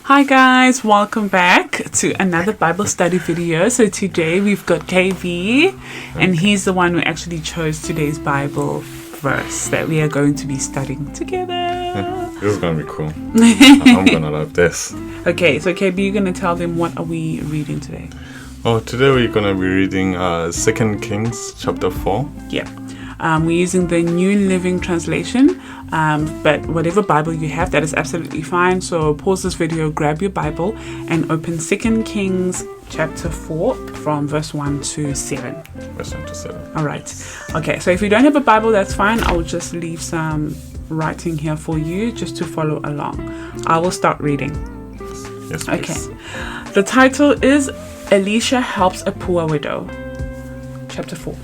Hi guys, welcome back to another Bible study video. So today we've got KB and he's the one who actually chose today's Bible verse that we are going to be studying together. This is going to be cool. I'm going to love this. Okay, so KB, you're going to tell them what are we reading today? Oh, today we're going to be reading 2 Kings chapter 4. Yeah. We're using the New Living Translation, but whatever Bible you have, that is absolutely fine. So pause this video, grab your Bible, and open 2 Kings chapter 4 from verse 1 to 7. Verse 1 to 7. All right. Okay, so if you don't have a Bible, that's fine. I will just leave some writing here for you just to follow along. I will start reading. Yes, please. Okay. The title is Elisha Helps a Poor Widow. Chapter 4.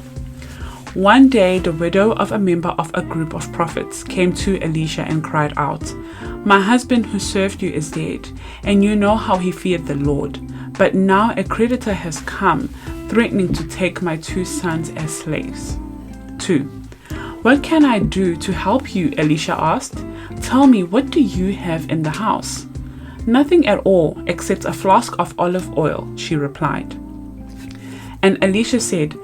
One day, the widow of a member of a group of prophets came to Elisha and cried out, "My husband who served you is dead, and you know how he feared the Lord. But now a creditor has come, threatening to take my 2 sons as slaves." 2. "What can I do to help you?" Elisha asked. "Tell me, what do you have in the house?" "Nothing at all, except a flask of olive oil," she replied. And Elisha said,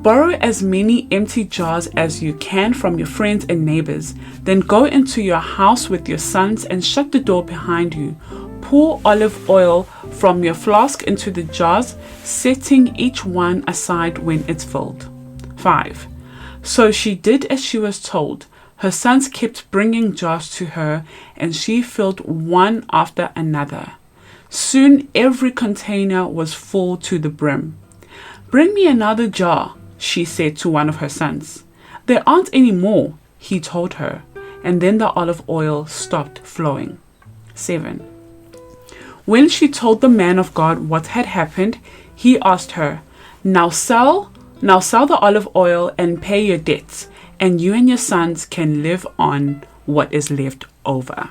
"Borrow as many empty jars as you can from your friends and neighbors. Then go into your house with your sons and shut the door behind you. Pour olive oil from your flask into the jars, setting each one aside when it's filled." 5. So she did as she was told. Her sons kept bringing jars to her, and she filled one after another. Soon every container was full to the brim. "Bring me another jar," she said to one of her sons. "There aren't any more," he told her, and then the olive oil stopped flowing. 7. When she told the man of God what had happened, he asked her, Now sell the olive oil and pay your debts, and you and your sons can live on what is left over."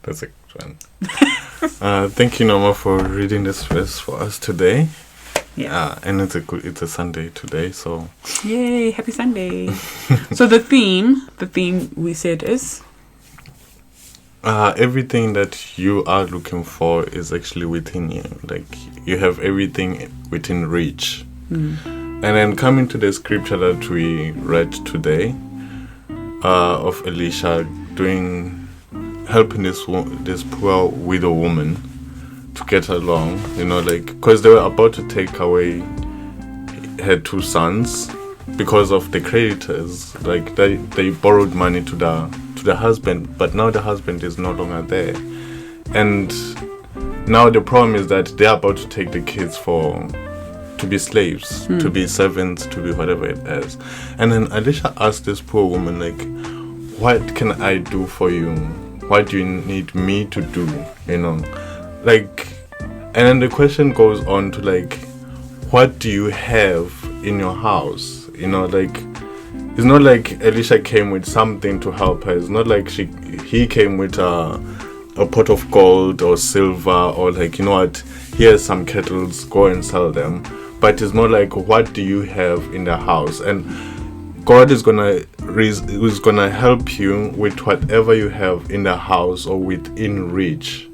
That's a good one. Thank you, Norma, for reading this verse for us today. Yeah. And it's a Sunday today, so Yay, happy Sunday. So the theme we said is everything that you are looking for is actually within you. Like, you have everything within reach. And then coming to the scripture that we read today, of Elisha helping this poor widow woman to get along, because they were about to take away her 2 sons because of the creditors. Like, they borrowed money to the husband, but now the husband is no longer there, and now the problem is that they're about to take the kids to be slaves, to be servants, to be whatever it is. And then Elisha asked this poor woman, like, "What can I do for you? What do you need me to do?" And then the question goes on to, like, what do you have in your house? It's not like Elisha came with something to help her. It's not like he came with a pot of gold or silver, or like, here's some kettles, go and sell them. But it's more like, what do you have in the house? And God is gonna help you with whatever you have in the house or within reach,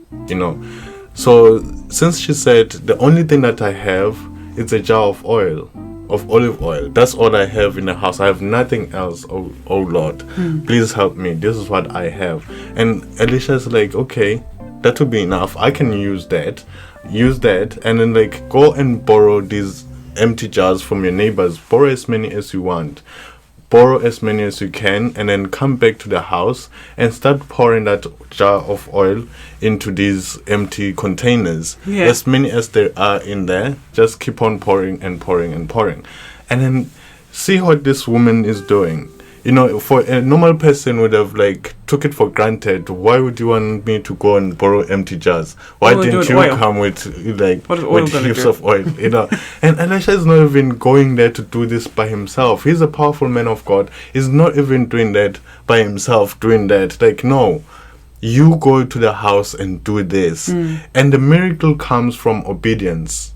So since she said, the only thing that I have is a jar of olive oil. That's all I have in the house. I have nothing else, oh Lord. Please help me. This is what I have. And Elisha's like, okay, that will be enough. I can use that. And then, like, go and borrow these empty jars from your neighbors. Borrow as many as you want. Borrow as many as you can, and then come back to the house and start pouring that jar of oil into these empty containers. Yeah. As many as there are in there, just keep on pouring and pouring and pouring. And then see what this woman is doing. For a normal person would have, like, took it for granted. Why would you want me to go and borrow empty jars? Why didn't you come with, like, with heaps of oil? And Elisha is not even going there to do this by himself. He's a powerful man of God. He's not even doing that by himself, Like, no. You go to the house and do this. And the miracle comes from obedience.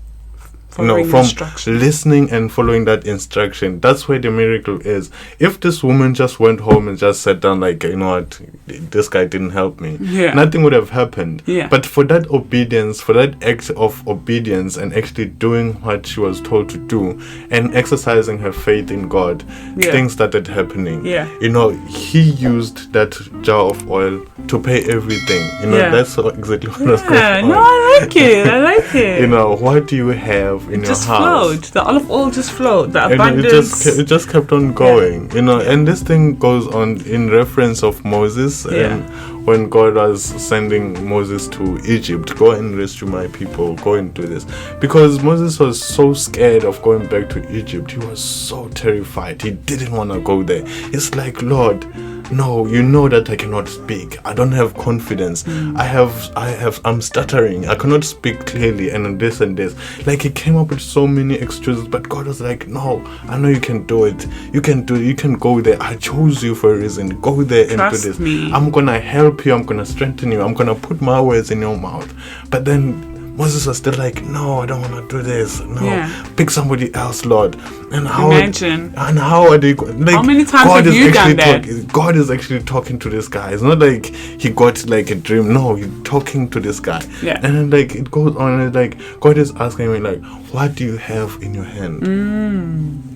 following from instructions. listening and following that instruction. That's where the miracle is. If this woman just went home and just sat down like, you know what, this guy didn't help me, nothing would have happened. But for that obedience, for that act of obedience and actually doing what she was told to do and exercising her faith in God, things started happening. You know, he used that jar of oil to pay everything. You know, that's exactly what was going on. No, I like it. You know, what do you have in your house? Just flowed. The olive oil just flowed. The and abundance. it just kept on going. You know, and this thing goes on in reference of Moses and when God was sending Moses to Egypt, go and rescue my people, go and do this. Because Moses was so scared of going back to Egypt. He was so terrified. He didn't want to go there. It's like, Lord, no, you know that I cannot speak. I don't have confidence. I'm stuttering. I cannot speak clearly and this and this. Like, he came up with so many excuses, but God was like, no, I know you can do it. You can do it. You can go there. I chose you for a reason. Go there and do this. Me. I'm going to help you. I'm going to strengthen you. I'm going to put my words in your mouth. But then Moses was still like, no, I don't want to do this. No, pick somebody else, Lord. And how? Imagine. And how are they? Like, how many times have you done that? God is actually talking to this guy. It's not like he got like a dream. No, he's talking to this guy. And then like it goes on. And like God is asking me like, what do you have in your hand?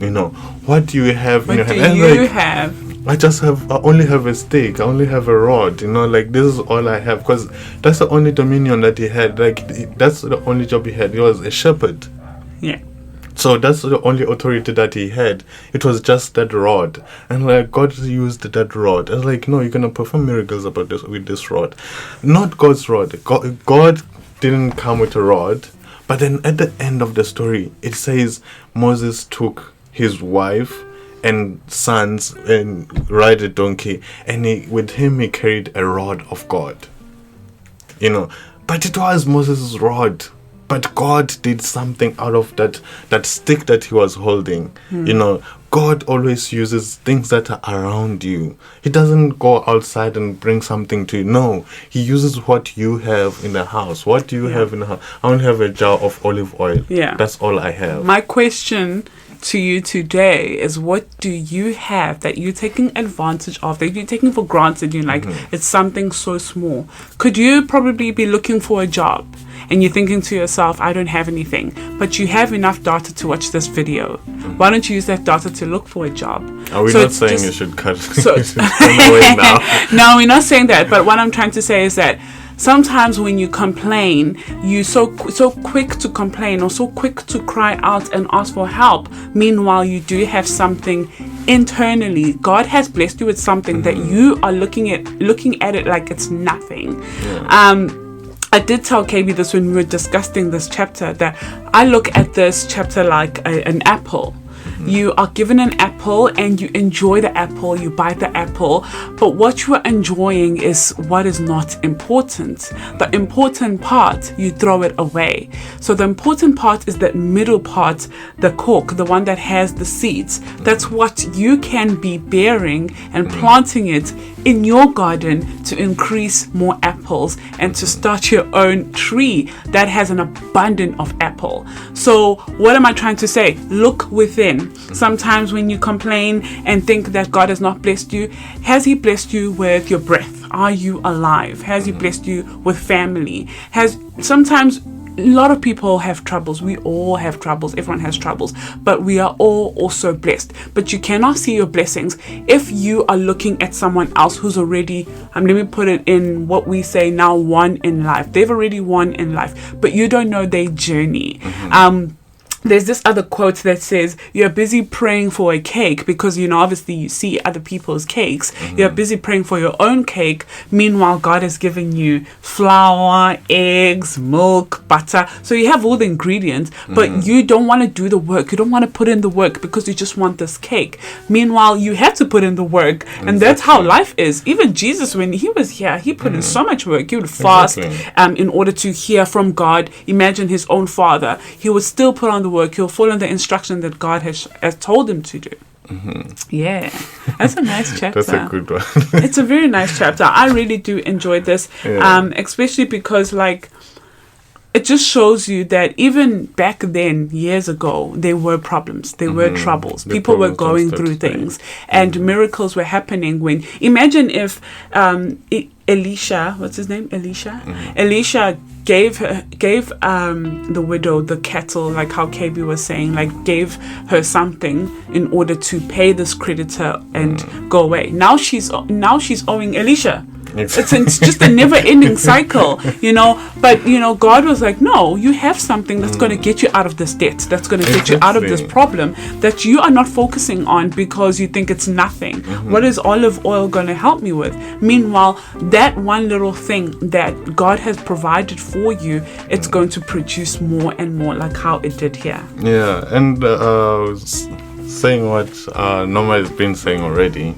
You know, what do you have in your hand? What do you have? I only have a stick. I only have a rod. You know, like this is all I have, because that's the only dominion that he had. Like that's the only job he had. He was a shepherd. So that's the only authority that he had. It was just that rod, and like God used that rod. I was like, no, you're gonna perform miracles about this with this rod, not God's rod. God didn't come with a rod, but then at the end of the story, it says Moses took his wife and sons and ride a donkey, and with him he carried a rod of God. You know, but it was Moses' rod. But God did something out of that stick that he was holding. You know, God always uses things that are around you. He doesn't go outside and bring something to you. No, he uses what you have in the house. What do you have in the house? I only have a jar of olive oil. That's all I have. My question to you today is, what do you have that you're taking advantage of, that you're taking for granted? You're like, it's something so small. Could you probably be looking for a job and you're thinking to yourself, I don't have anything, but you have enough data to watch this video? Why don't you use that data to look for a job? Are we not saying you should cut away now? No, we're not saying that, but what I'm trying to say is that sometimes when you complain, you're so quick to complain or so quick to cry out and ask for help. Meanwhile, you do have something internally. God has blessed you with something that you are looking at it like it's nothing. I did tell KB this when we were discussing this chapter, that I look at this chapter like an apple. You are given an apple and you enjoy the apple, you bite the apple, but what you are enjoying is what is not important. The important part, you throw it away. So the important part is that middle part, the cork, the one that has the seeds. That's what you can be bearing and planting it in your garden to increase more apples and to start your own tree that has an abundance of apple. So what am I trying to say? Look within. Sometimes when you complain and think that God has not blessed you, has he blessed you with your breath? Are you alive? Has he blessed you with family? Sometimes a lot of people have troubles. We all have troubles. Everyone has troubles. But we are all also blessed. But you cannot see your blessings if you are looking at someone else who's already, let me put it in what we say now, won in life. They've already won in life. But you don't know their journey. There's this other quote that says, you're busy praying for a cake because, obviously you see other people's cakes. You're busy praying for your own cake. Meanwhile, God has given you flour, eggs, milk, butter. So you have all the ingredients, but you don't want to do the work. You don't want to put in the work because you just want this cake. Meanwhile, you have to put in the work. And that's how life is. Even Jesus, when he was here, he put in so much work. He would fast in order to hear from God. Imagine his own father. He would still put on the work. He'll follow the instruction that God has told him to do. Yeah, that's a nice chapter. That's a good one. It's a very nice chapter. I really do enjoy this, especially because it just shows you that even back then, years ago, there were problems, there were troubles. People were going through things, and miracles were happening. When imagine if Elisha, what's his name? Elisha. Elisha gave the widow the cattle, like how KB was saying, like gave her something in order to pay this creditor and go away. Now she's owing Elisha. It's just a never-ending cycle, But God was like, no, you have something that's going to get you out of this debt. That's going to get you out of this problem that you are not focusing on because you think it's nothing. What is olive oil going to help me with? Meanwhile, that one little thing that God has provided for you, it's going to produce more and more, like how it did here. Yeah, and saying what Norma has been saying already,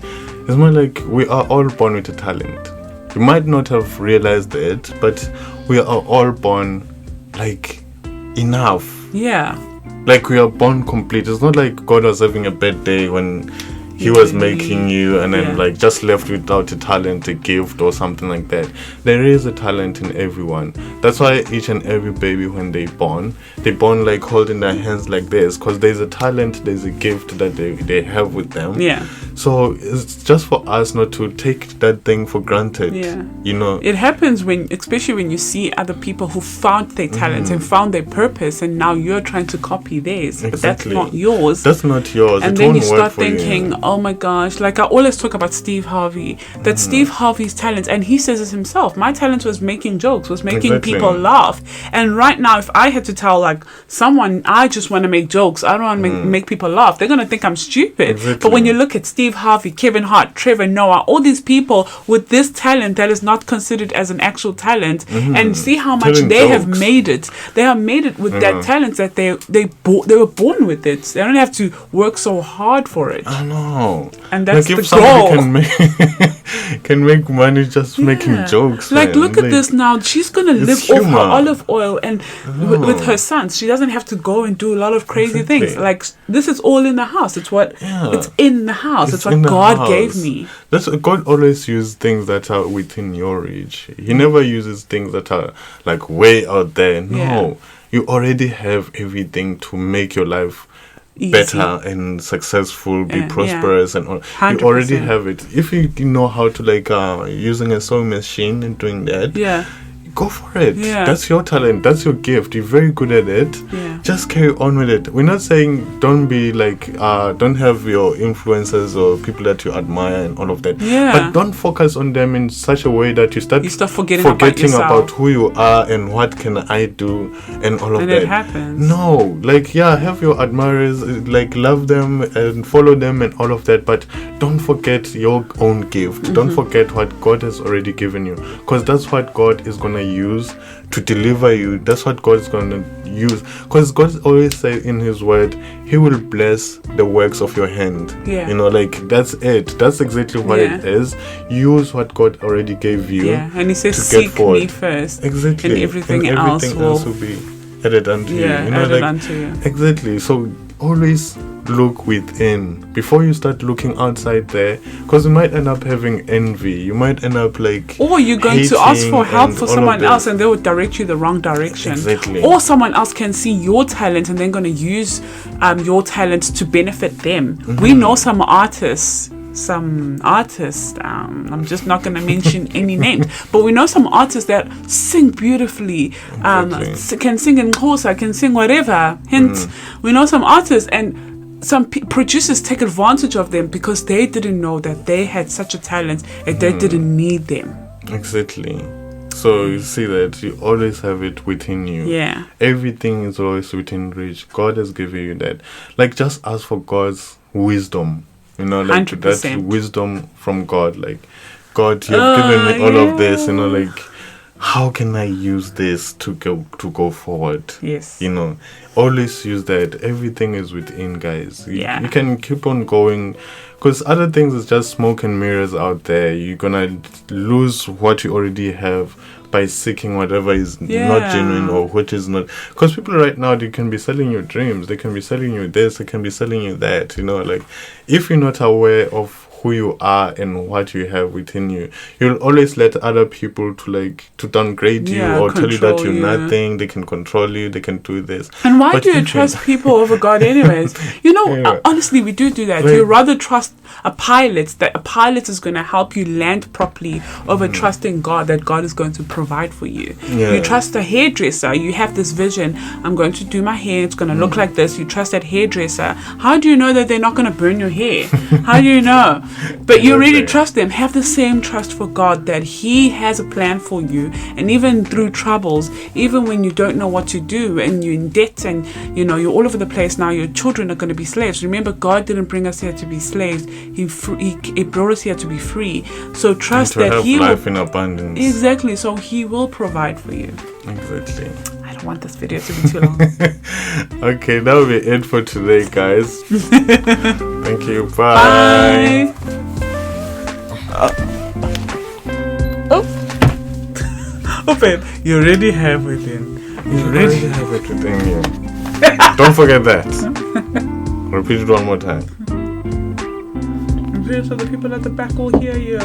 it's more like we are all born with a talent. You might not have realized it, but we are all born like enough. Yeah. Like we are born complete. It's not like God was having a bad day when He was making you and then like just left without a talent, a gift or something like that. There is a talent in everyone. That's why each and every baby, when they born like holding their hands like this, because there's a talent, there's a gift that they have with them. Yeah. So it's just for us not to take that thing for granted. Yeah. It happens especially when you see other people who found their talent and found their purpose, and now you're trying to copy theirs. Exactly. But that's not yours. That's not yours. And then you start thinking, oh my gosh, like I always talk about Steve Harvey, that Steve Harvey's talent, and he says it himself, my talent was making jokes, was making people laugh. And right now, if I had to tell like someone, I just want to make jokes, I don't want to make people laugh, they're going to think I'm stupid. Exactly. But when you look at Steve Harvey, Kevin Hart, Trevor Noah, all these people with this talent that is not considered as an actual talent, and see how much they have made it. They have made it with that talent that they were born with it. They don't have to work so hard for it. I know. And that's like if the goal. Can make money just making jokes. Like, man. look at this now. She's going to live off her olive oil and with her sons. She doesn't have to go and do a lot of crazy things. Like, this is all in the house. It's it's in the house. It's what God gave me. God always uses things that are within your reach. He never uses things that are like way out there. No. You already have everything to make your life easy, better and successful, be prosperous and all. 100%. You already have it. If you know how to like using a sewing machine and doing that, go for it. That's your talent, that's your gift, you're very good at it. Just carry on with it. We're not saying don't be like don't have your influencers or people that you admire and all of that, but don't focus on them in such a way that you start forgetting about who you are and what can I do and all of that. It happens. No, like have your admirers, like love them and follow them and all of that, but don't forget your own gift. Don't forget what God has already given you, because that's what God is gonna use to deliver you. That's what God is going to use, because God always says in His word, He will bless the works of your hand. Like that's it. That's exactly what it is. Use what God already gave you. And He says, seek me first. Exactly. And everything else will be added unto you. Added unto you. Exactly. So always look within before you start looking outside there, because you might end up having envy. You might end up like, or you're going to ask for help for someone else and they will direct you the wrong direction. Exactly. Or someone else can see your talent and they're going to use your talent to benefit them. We know some artists, I'm just not going to mention any names, but we know some artists that sing beautifully, can sing in Xhosa, can sing whatever. Hence, we know some artists, and some producers take advantage of them because they didn't know that they had such a talent and they didn't need them. Exactly. So you see that you always have it within you. Everything is always within reach. God has given you that. Like, just ask for God's wisdom. Like 100%. That wisdom from God. Like, God, you have given me all of this. Like, how can I use this to go forward? Yes. Always use that. Everything is within, guys. You can keep on going, because other things is just smoke and mirrors out there. You're gonna lose what you already have by seeking whatever is not genuine or which is not. Because people right now, they can be selling you dreams, they can be selling you this, they can be selling you that. Like, if you're not aware of who you are and what you have within you. You'll always let other people to downgrade you or tell you that you're nothing. They can control you. They can do this. And why do you trust people over God anyways? Honestly, we do that. You rather trust a pilot, that a pilot is going to help you land properly, over trusting God, that God is going to provide for you. You trust a hairdresser. You have this vision. I'm going to do my hair. It's going to look like this. You trust that hairdresser. How do you know that they're not going to burn your hair? How do you know? But you really trust them. Have the same trust for God, that He has a plan for you. And even through troubles, even when you don't know what to do and you're in debt and you're all over the place now, your children are going to be slaves. Remember, God didn't bring us here to be slaves. He brought us here to be free. So trust that He will life in abundance. Exactly. So He will provide for you. Exactly. I don't want this video to be too long. Okay, that will be it for today, guys. Thank you. Bye. Oh, babe, you already have it in. You already have it within you. Don't forget that. Repeat it one more time. So the people at the back will hear you.